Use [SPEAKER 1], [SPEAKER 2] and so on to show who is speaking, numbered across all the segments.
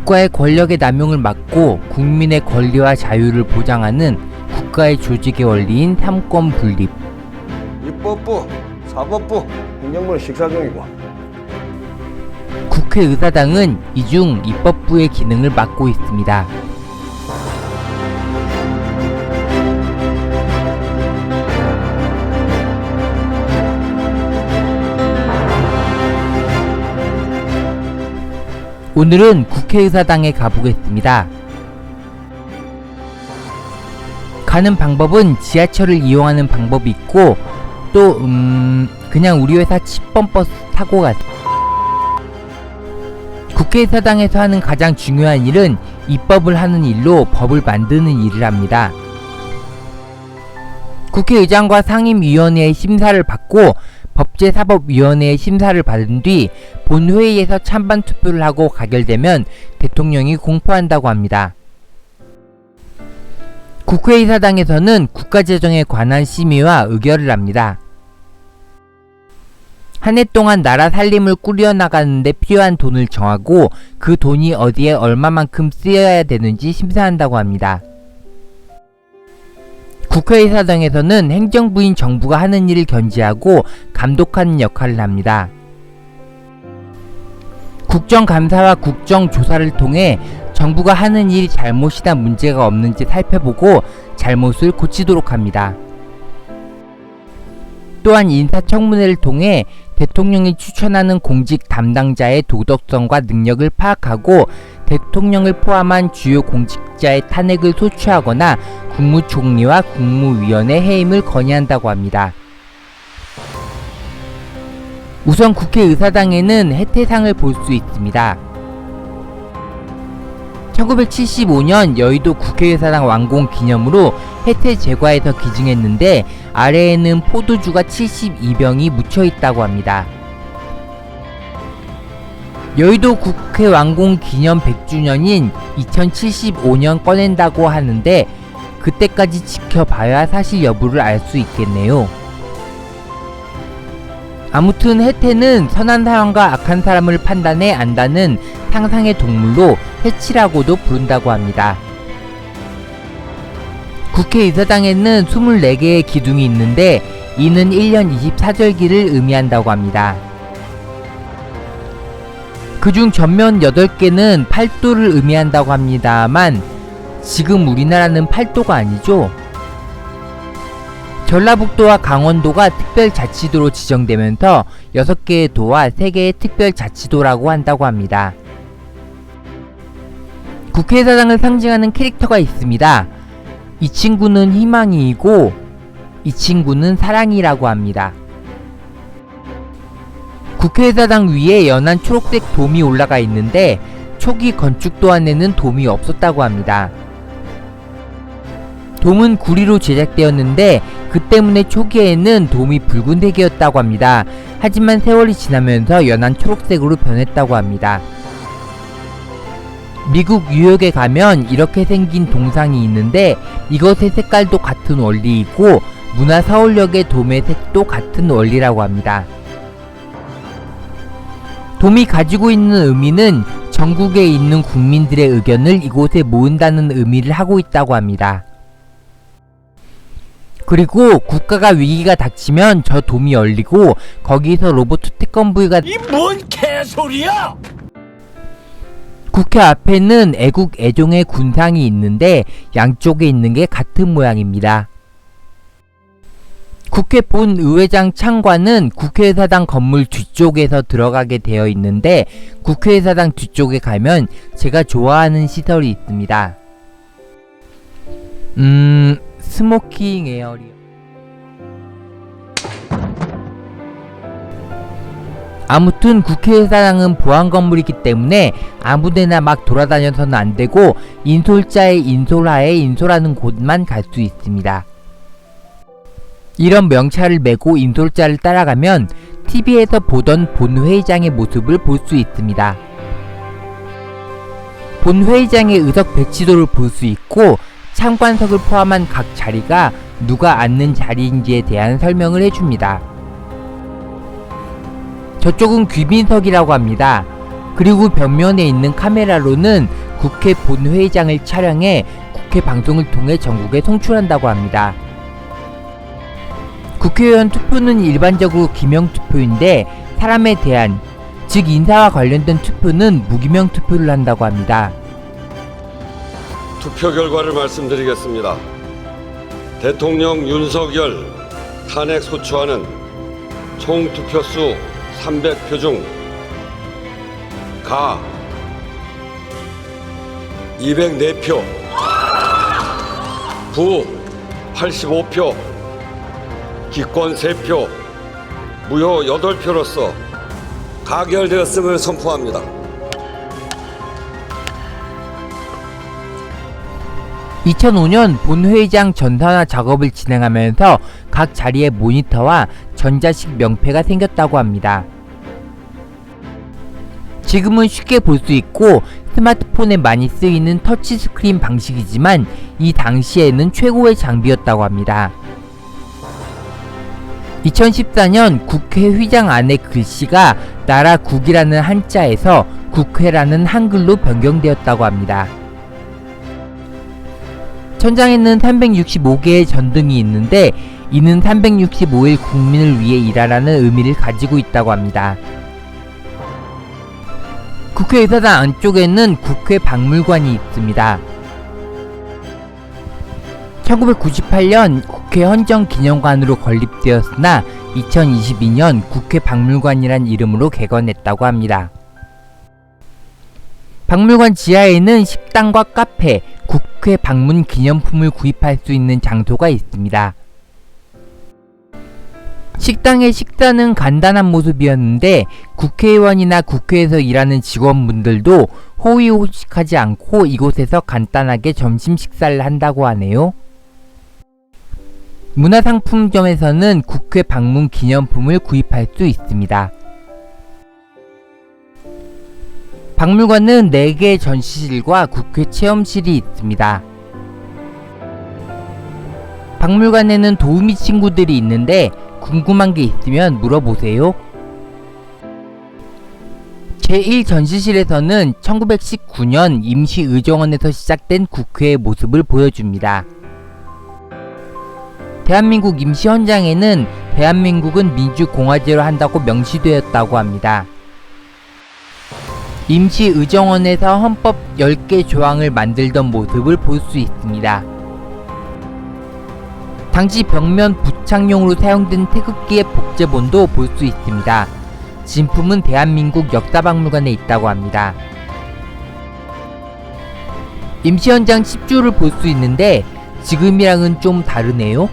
[SPEAKER 1] 국가의 권력의 남용을 막고 국민의 권리와 자유를 보장하는 국가의 조직의 원리인 삼권 분립.
[SPEAKER 2] 입법부, 사법부, 행정부는 식사 중이고.
[SPEAKER 1] 국회의사당은 이중 입법부의 기능을 맡고 있습니다. 오늘은 국회의사당에 가보겠습니다. 가는 방법은 지하철을 이용하는 방법이 있고 또 그냥 우리 회사 10번 버스 타고 갔습니다. 국회의사당에서 하는 가장 중요한 일은 입법을 하는 일로 법을 만드는 일을 합니다. 국회의장과 상임위원회의 심사를 받고 법제사법위원회의 심사를 받은 뒤 본회의에서 찬반 투표를 하고 가결되면 대통령이 공포한다고 합니다. 국회의사당에서는 국가재정에 관한 심의와 의결을 합니다. 한 해 동안 나라 살림을 꾸려나가는데 필요한 돈을 정하고 그 돈이 어디에 얼마만큼 쓰여야 되는지 심사한다고 합니다. 국회의사당에서는 행정부인 정부가 하는 일을 견지하고 감독하는 역할을 합니다. 국정감사와 국정조사를 통해 정부가 하는 일이 잘못이나 문제가 없는지 살펴보고 잘못을 고치도록 합니다. 또한 인사청문회를 통해 대통령이 추천하는 공직 담당자의 도덕성과 능력을 파악하고 대통령을 포함한 주요 공직자의 탄핵을 소추하거나 국무총리와 국무위원회 해임을 건의한다고 합니다. 우선 국회의사당에는 해태상을 볼 수 있습니다. 1975년 여의도 국회의사당 완공 기념으로 해태 제과에서 기증했는데 아래에는 포도주가 72병이 묻혀 있다고 합니다. 여의도 국회 완공 기념 100주년인 2075년 꺼낸다고 하는데 그때까지 지켜봐야 사실 여부를 알 수 있겠네요. 아무튼 해태는 선한 사람과 악한 사람을 판단해 안다는 상상의 동물로 해치라고도 부른다고 합니다. 국회의사당에는 24개의 기둥이 있는데 이는 1년 24절기를 의미한다고 합니다. 그중 전면 8개는 팔도를 의미한다고 합니다만 지금 우리나라는 팔도가 아니죠. 전라북도와 강원도가 특별자치도로 지정되면서 6개의 도와 3개의 특별자치도라고 한다고 합니다. 국회의사당을 상징하는 캐릭터가 있습니다. 이 친구는 희망이고 이 친구는 사랑이라고 합니다. 국회의사당 위에 연한 초록색 돔이 올라가 있는데 초기 건축 도안에는 돔이 없었다고 합니다. 돔은 구리로 제작되었는데 그 때문에 초기에는 돔이 붉은색이었다고 합니다. 하지만 세월이 지나면서 연한 초록색으로 변했다고 합니다. 미국 뉴욕에 가면 이렇게 생긴 동상이 있는데 이것의 색깔도 같은 원리이고 문화서울역의 돔의 색도 같은 원리라고 합니다. 돔이 가지고 있는 의미는 전국에 있는 국민들의 의견을 이곳에 모은다는 의미를 하고 있다고 합니다. 그리고 국가가 위기가 닥치면 저 돔이 열리고 거기서 로봇 태권브이가
[SPEAKER 3] 이 뭔 개소리야!
[SPEAKER 1] 국회 앞에는 애국 애종의 군상이 있는데 양쪽에 있는 게 같은 모양입니다. 국회 본의회장 창관은 국회의사당 건물 뒤쪽에서 들어가게 되어 있는데 국회의사당 뒤쪽에 가면 제가 좋아하는 시설이 있습니다. 스모킹 에어리어. 아무튼 국회의사당은 보안 건물이기 때문에 아무데나 막 돌아다녀서는 안되고 인솔자의 인솔하에 인솔하는 곳만 갈 수 있습니다. 이런 명찰을 메고 인솔자를 따라가면 TV에서 보던 본회의장의 모습을 볼 수 있습니다. 본회의장의 의석 배치도를 볼 수 있고 참관석을 포함한 각 자리가 누가 앉는 자리인지에 대한 설명을 해줍니다. 저쪽은 귀빈석이라고 합니다. 그리고 벽면에 있는 카메라로는 국회 본회의장을 촬영해 국회 방송을 통해 전국에 송출한다고 합니다. 국회의원 투표는 일반적으로 기명투표인데 사람에 대한, 즉 인사와 관련된 투표는 무기명 투표를 한다고 합니다.
[SPEAKER 4] 투표 결과를 말씀드리겠습니다. 대통령 윤석열 탄핵 소추안은 총 투표수 300표 중 가 204표, 부 85표, 기권 3표, 무효 8표로서 가결되었음을 선포합니다.
[SPEAKER 1] 2005년 본회의장 전산화 작업을 진행하면서 각 자리에 모니터와 전자식 명패가 생겼다고 합니다. 지금은 쉽게 볼 수 있고 스마트폰에 많이 쓰이는 터치스크린 방식이지만 이 당시에는 최고의 장비였다고 합니다. 2014년 국회 휘장 안의 글씨가 나라국이라는 한자에서 국회라는 한글로 변경되었다고 합니다. 천장에는 365개의 전등이 있는데 이는 365일 국민을 위해 일하라는 의미를 가지고 있다고 합니다. 국회의사당 안쪽에는 국회 박물관이 있습니다. 1998년 국회 헌정기념관으로 건립되었으나 2022년 국회 박물관이란 이름으로 개관했다고 합니다. 박물관 지하에는 식당과 카페, 국회 방문 기념품을 구입할 수 있는 장소가 있습니다. 식당의 식사는 간단한 모습이었는데 국회의원이나 국회에서 일하는 직원분들도 호의호식하지 않고 이곳에서 간단하게 점심 식사를 한다고 하네요. 문화상품점에서는 국회 방문 기념품을 구입할 수 있습니다. 박물관은 4개의 전시실과 국회 체험실이 있습니다. 박물관에는 도우미 친구들이 있는데 궁금한 게 있으면 물어보세요. 제1전시실에서는 1919년 임시의정원에서 시작된 국회의 모습을 보여줍니다. 대한민국 임시헌장에는 대한민국은 민주공화제로 한다고 명시되었다고 합니다. 임시의정원에서 헌법 10개 조항을 만들던 모습을 볼 수 있습니다. 당시 벽면 부착용으로 사용된 태극기의 복제본도 볼 수 있습니다. 진품은 대한민국 역사박물관에 있다고 합니다. 임시헌장 10주를 볼 수 있는데 지금이랑은 좀 다르네요.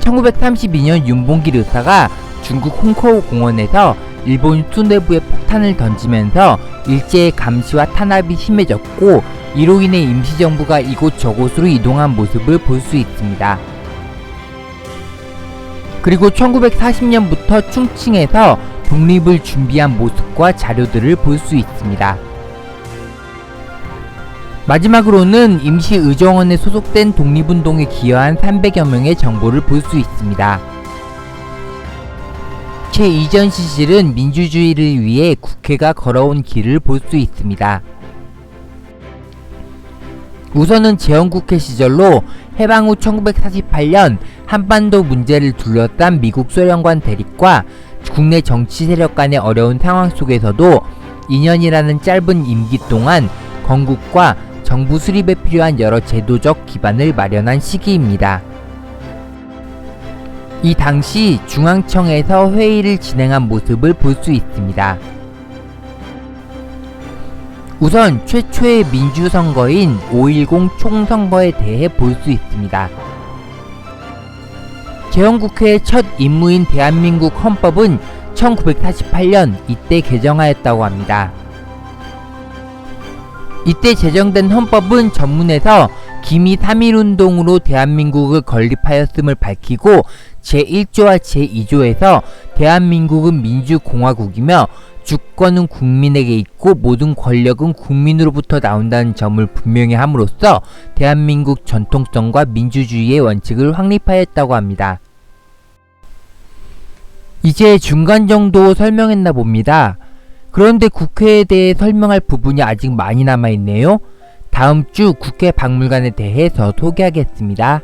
[SPEAKER 1] 1932년 윤봉길 의사가 중국 홍커우 공원에서 일본 수뇌부에 폭탄을 던지면서 일제의 감시와 탄압이 심해졌고 이로 인해 임시정부가 이곳저곳으로 이동한 모습을 볼 수 있습니다. 그리고 1940년부터 충칭에서 독립을 준비한 모습과 자료들을 볼 수 있습니다. 마지막으로는 임시의정원에 소속된 독립운동에 기여한 300여 명의 정보를 볼 수 있습니다. 제2전시실은 민주주의를 위해 국회가 걸어온 길을 볼 수 있습니다. 우선은 재헌국회 시절로 해방 후 1948년 한반도 문제를 둘러싼 미국 소련관 대립과 국내 정치 세력 간의 어려운 상황 속에서도 2년이라는 짧은 임기 동안 건국과 정부 수립에 필요한 여러 제도적 기반을 마련한 시기입니다. 이 당시 중앙청에서 회의를 진행한 모습을 볼 수 있습니다. 우선 최초의 민주선거인 5.10 총선거에 대해 볼 수 있습니다. 재헌국회의 첫 임무인 대한민국 헌법은 1948년 이때 개정하였다고 합니다. 이때 제정된 헌법은 전문에서 기미 3.1운동으로 대한민국을 건립하였음을 밝히고 제1조와 제2조에서 대한민국은 민주공화국이며 주권은 국민에게 있고 모든 권력은 국민으로부터 나온다는 점을 분명히 함으로써 대한민국 전통성과 민주주의의 원칙을 확립하였다고 합니다. 이제 중간 정도 설명했나 봅니다. 그런데 국회에 대해 설명할 부분이 아직 많이 남아있네요. 다음 주 국회 박물관에 대해서 소개하겠습니다.